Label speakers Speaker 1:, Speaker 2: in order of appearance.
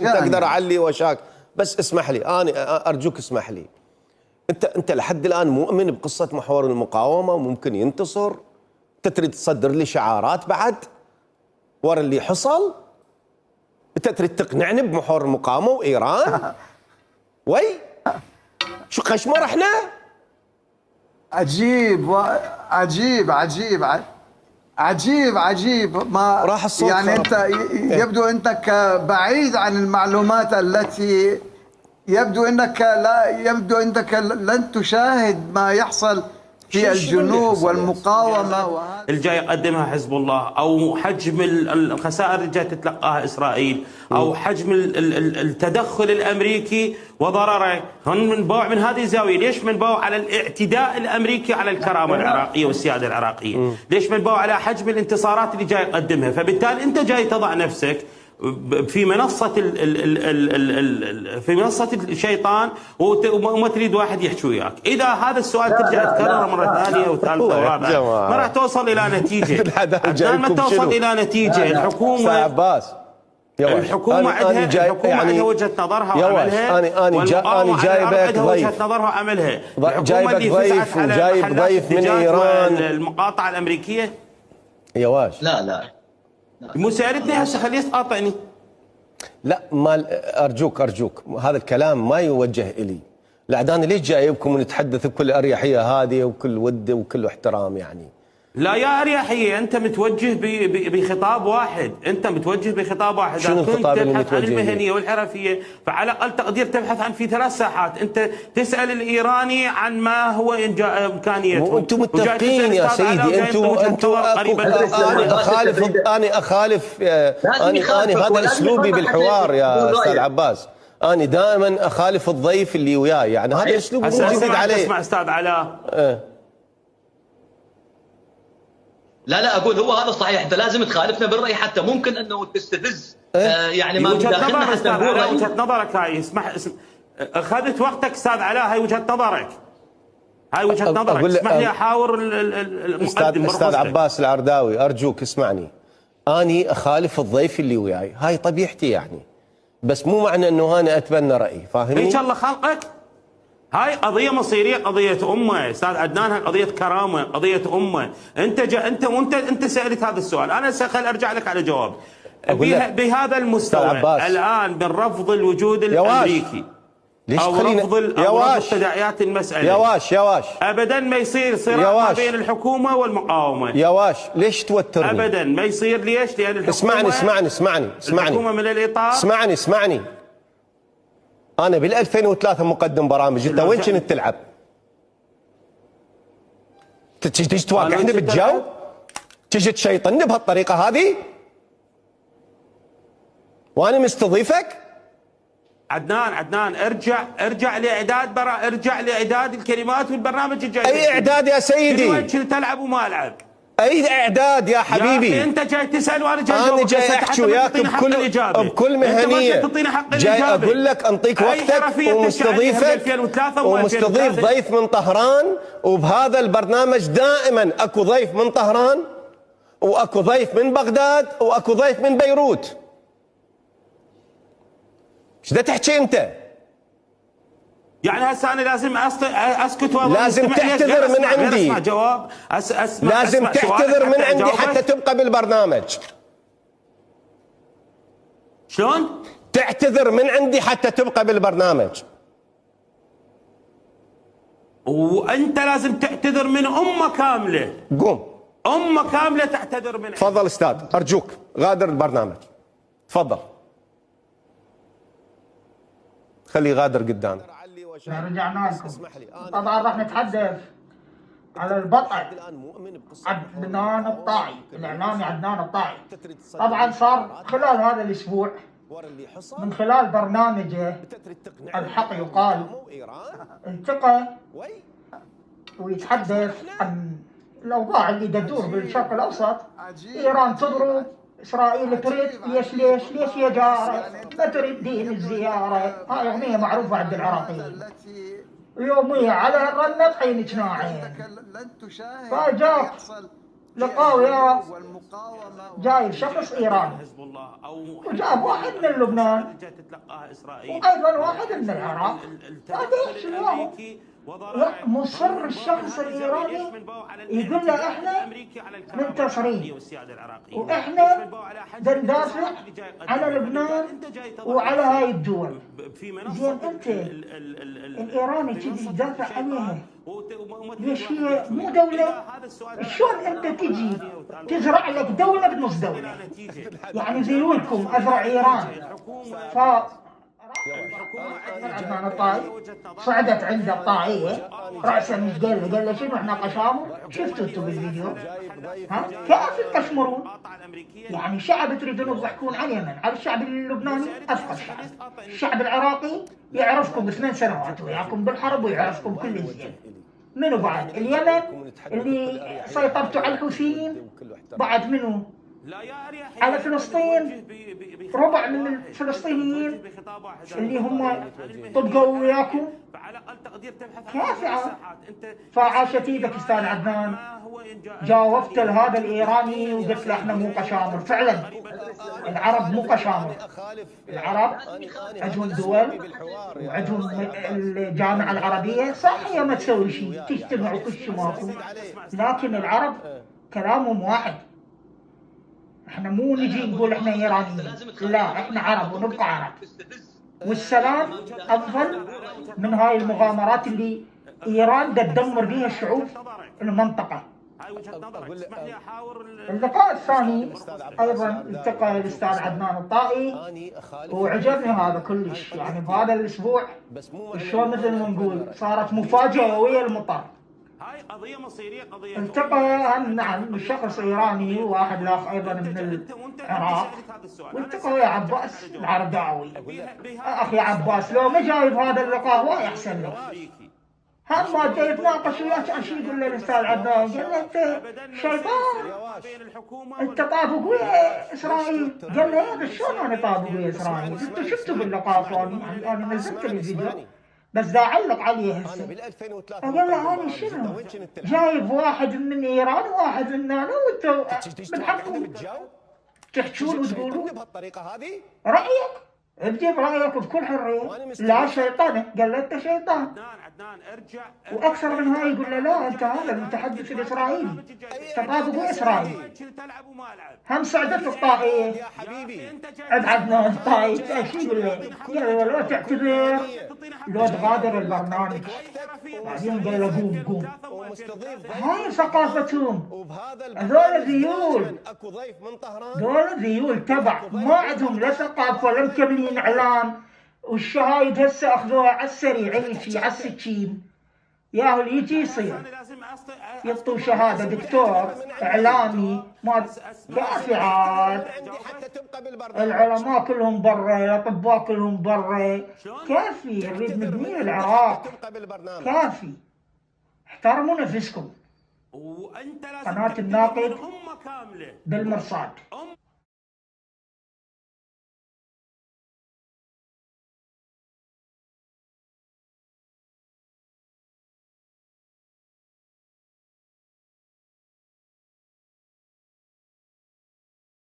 Speaker 1: انت اقدر اعلي وشاك، بس اسمح لي، انا ارجوك اسمح لي. انت لحد الان مؤمن بقصه محور المقاومه وممكن ينتصر؟ انت تريد تصدر لي شعارات بعد ورا اللي حصل؟ انت تريد تقنعني بمحور المقاومه وايران؟ وي شو قشمر احنا؟
Speaker 2: عجيب عجيب عجيب عجيب عجيب. ما
Speaker 1: راح الصوت
Speaker 2: يعني
Speaker 1: خرب.
Speaker 2: انت يبدو انت بعيد عن المعلومات التي يبدو انك لن تشاهد ما يحصل في الجنوب والمقاومه.
Speaker 3: اللي جاي يقدمها حزب الله، او حجم الخسائر اللي جاي تتلقاها اسرائيل، او حجم التدخل الامريكي وضرره. هن منبوع من هذه الزاويه. ليش منبوع على الاعتداء الامريكي على الكرامه العراقيه والسياده العراقيه؟ ليش منبوع على حجم الانتصارات اللي جاي يقدمها؟ فبالتالي انت جاي تضع نفسك في منصة في منصة الشيطان وما تريد واحد يحكي وياك. إذا هذا السؤال ترجع تكرره مرة ثانية وثالثة ورابعة ما راح توصل إلى نتيجة. عدنان ما توصل إلى نتيجة. الحكومة
Speaker 1: عباس
Speaker 3: الحكومة عندها وجهة نظرها وعملها،
Speaker 1: أنا جايبك
Speaker 3: عندها
Speaker 1: ضيف
Speaker 3: وجهة نظرها وعملها.
Speaker 1: جايبك ضيف وجايب ضيف من إيران
Speaker 3: المقاطعة الأمريكية.
Speaker 1: يواش
Speaker 4: لا
Speaker 3: مو سألتني هسه خليه يقاطعني.
Speaker 1: لا ما ارجوك هذا الكلام ما يوجه الي. العداني ليش جايبكم ونتحدث بكل اريحيه هذه وكل ود وكل احترام يعني؟
Speaker 3: لا يا اريحيه، انت متوجه بخطاب واحد،
Speaker 1: شنو الخطاب اللي
Speaker 3: تبحث عن
Speaker 1: متوجه
Speaker 3: المهنيه والحرفيه، فعلى الاقل تقدير تبحث عن في 3 ساحات. انت تسال الايراني عن ما هو امكانيته،
Speaker 1: وانتم متفقين يا سيدي. انتم انا اخالف هذا اسلوبي بالحوار يا استاذ عباس. انا دائما اخالف الضيف اللي وياي، يعني هذا اسلوب مو جديد عليه.
Speaker 3: اسمع استاذ علاء،
Speaker 4: لا اقول هو هذا صحيح. انت لازم تخالفنا بالراي حتى ممكن انه تستفز يعني ما بداخلنا حتى نقول راي.
Speaker 3: وجهه نظرك هاي. اسمح اخذت وقتك استاذ علاء، هاي وجهه نظرك. اسمح لي احاور المقدم.
Speaker 1: استاذ عباس العرداوي ارجوك اسمعني. اني اخالف الضيف اللي وياي، هاي طبيعتي يعني، بس مو معنى انه انا اتبنى رايي. فاهمني؟
Speaker 3: ان شاء الله خلقك. هاي قضية مصيرية، قضية أمة استاذ عدنان، هاي قضية كرامة، قضية أمة. أنت سألت هذا السؤال، أنا خل أرجع لك على جواب. بهذا المستوى الآن من رفض الوجود الأمريكي
Speaker 1: ليش
Speaker 3: أو رفض تداعيات المسألة.
Speaker 1: يواش
Speaker 3: أبدا ما يصير صراع ما بين الحكومة والمقاومة.
Speaker 1: يواش ليش توترني؟
Speaker 3: أبدا ما يصير. ليش؟ لأن الحكومة
Speaker 1: اسمعني
Speaker 3: الحكومة من الإطار.
Speaker 1: اسمعني أنا بال 2003 مقدم برامج، أنت وين كنت تلعب؟ تجي تواقعني بالجو؟ تجي تشيطني بهالطريقة هذه؟ وأنا مستضيفك؟
Speaker 3: عدنان ارجع لاعداد الكلمات والبرنامج الجاي.
Speaker 1: أي إعداد يا سيدي؟
Speaker 3: وين كنت ألعب وما ألعب؟
Speaker 1: أي إعداد يا حبيبي؟
Speaker 3: يا أنت جاي تسأل وأنا جاي
Speaker 1: أنا جاي أحكي وياك بكل مهنية. جاي أقول لك أنطيك وقتك ومستضيف ضيف من طهران، وبهذا البرنامج دائما أكو ضيف من طهران وأكو ضيف من بغداد وأكو ضيف من بيروت. ايش دا تحكي أنت؟
Speaker 3: يعني هسه انا لازم اسكت
Speaker 1: لازم تعتذر من عندي.
Speaker 3: اسمع جواب.
Speaker 1: لازم تعتذر من عندي حتى تبقى بالبرنامج.
Speaker 3: شلون؟
Speaker 1: تعتذر من عندي حتى تبقى بالبرنامج.
Speaker 3: وانت لازم تعتذر من امه كامله.
Speaker 1: قوم.
Speaker 3: امه كامله تعتذر من.
Speaker 1: تفضل استاذ ارجوك غادر البرنامج. تفضل خليه غادر قدامي.
Speaker 5: رجعنا لكم. طبعا راح نتحدث على البطل عدنان الطائي، الاعلامي عدنان الطائي. طبعا صار خلال هذا الاسبوع من خلال برنامجه الحق يقال التقى ويتحدث عن الاوضاع اللي تدور بالشرق الاوسط. ايران تضرب، اسرائيل تريد، ليش يا جاره ما تريدين الزياره. هاي اغنيه معروفه عند العراقيين، يومية على الرنة طحين جناعين. فجاء لقاوا يا
Speaker 2: والمقاومة
Speaker 5: جايب شخص ايراني
Speaker 3: حزب الله او
Speaker 5: وجاب واحد من لبنان
Speaker 3: جاء تتلقاها اسرائيل
Speaker 5: وايضا واحد من العراق. هذا
Speaker 3: التدخل
Speaker 5: يحكي وياهم.
Speaker 3: الامريكي وضرائب
Speaker 5: مصر الشخص الايراني يقول له احنا منتصرين واحنا بندافع على لبنان وعلى هاي الدول. زين انت الايراني تجي تدافع عليها ليش؟ هي مو دولة؟ شلون انت تجي تزرع لك دولة بنص دولة؟ يعني زيولكم ازرع ايران. ف عدنان الطائي صعدت عند الطائية رأسا قال له شنو احنا قشامر؟ شفتوا انتم بالفيديو؟ ها؟ كيف تقشمرون؟ يعني شعب تريدون تضحكون على اليمن، على الشعب اللبناني افقر شعب. الشعب العراقي يعرفكم 8 سنوات وياكم بالحرب ويعرفكم كل زين. منو بعد؟ اليمن اللي سيطرتوا على الحوثيين. بعد منو؟ على فلسطين ربع من الفلسطينيين اللي هم طبقوا وياكم. كيف فعاشت ايدك استاذ عدنان، جاوبت لهذا الايراني وقلت له احنا مو قشامر. فعلا العرب مو قشامر، العرب عندهم دول وعندهم الجامعه العربيه. صح هي ما تسوي شيء، تجتمع وكش ماكو، لكن العرب كلامهم واحد. احنا مو نجي نقول احنا ايرانيين، لا احنا عرب ونبقى عرب. والسلام افضل من هاي المغامرات اللي ايران تدمر بها الشعوب المنطقه. اللقاء الثاني ايضا التقى الاستاذ عدنان الطائي وعجبني هذا كلش. يعني بهذا الاسبوع شلون مثل ما نقول صارت مفاجاه ويا المطر.
Speaker 3: هاي قضية مصيرية، قضية
Speaker 5: التقى نعم شخص ايراني وواحد الاخ ايضا من العراق، والتقى ويا عباس العرداوي. اخي عباس لو ما جايب هذا اللقاء هو يحسن لك. هم ما يتناقش وياك عن شيء. يقول له الاستاذ عدنان قال له انت شيطان، انت طابق ويا اسرائيل. قال له هذا شلون انا طابق ويا اسرائيل؟ انتم شفتوا باللقاء الثاني، يعني انا نزلت الفيديو بس دا اعلق عليه هسه. قال له انا شنو؟ جايب واحد من ايران وواحد من هنا وانتم من حقكم تحجون وتقولون
Speaker 1: بهالطريقه هذه
Speaker 5: رايك. ابدي برايك بكل حريه. لا شيطان. قال له انت شيطان.
Speaker 3: ارجع
Speaker 5: واكثر من هاي يقول له لا انت هذا المتحدث الاسرائيلي تطابق اسرائيل. هم سعدت الطائيه
Speaker 1: يا حبيبي
Speaker 5: عند عدنان الطائي. شو يقول له؟ قال له لو تعتذر لو تغادر البرنامج. بعدين قال له قوم. هاي ثقافتهم. هذول ذيول،
Speaker 1: اكو ضيف من طهران،
Speaker 5: هذول ذيول تبع ما عندهم لا ثقافه ولا مكملين اعلام. والشهايد هسه اخذوها على السريع هيجي على السكين. ياهو اللي يجي يصير يعطوا شهاده دكتور اعلامي ما كافي عاد. العلماء كلهم برا، الاطباء كلهم برا. كافي نريد نبني العراق. كافي احترموا نفسكم.
Speaker 3: وانت لازم
Speaker 5: قناه الناقد
Speaker 3: امه كامله
Speaker 5: بالمرصاد.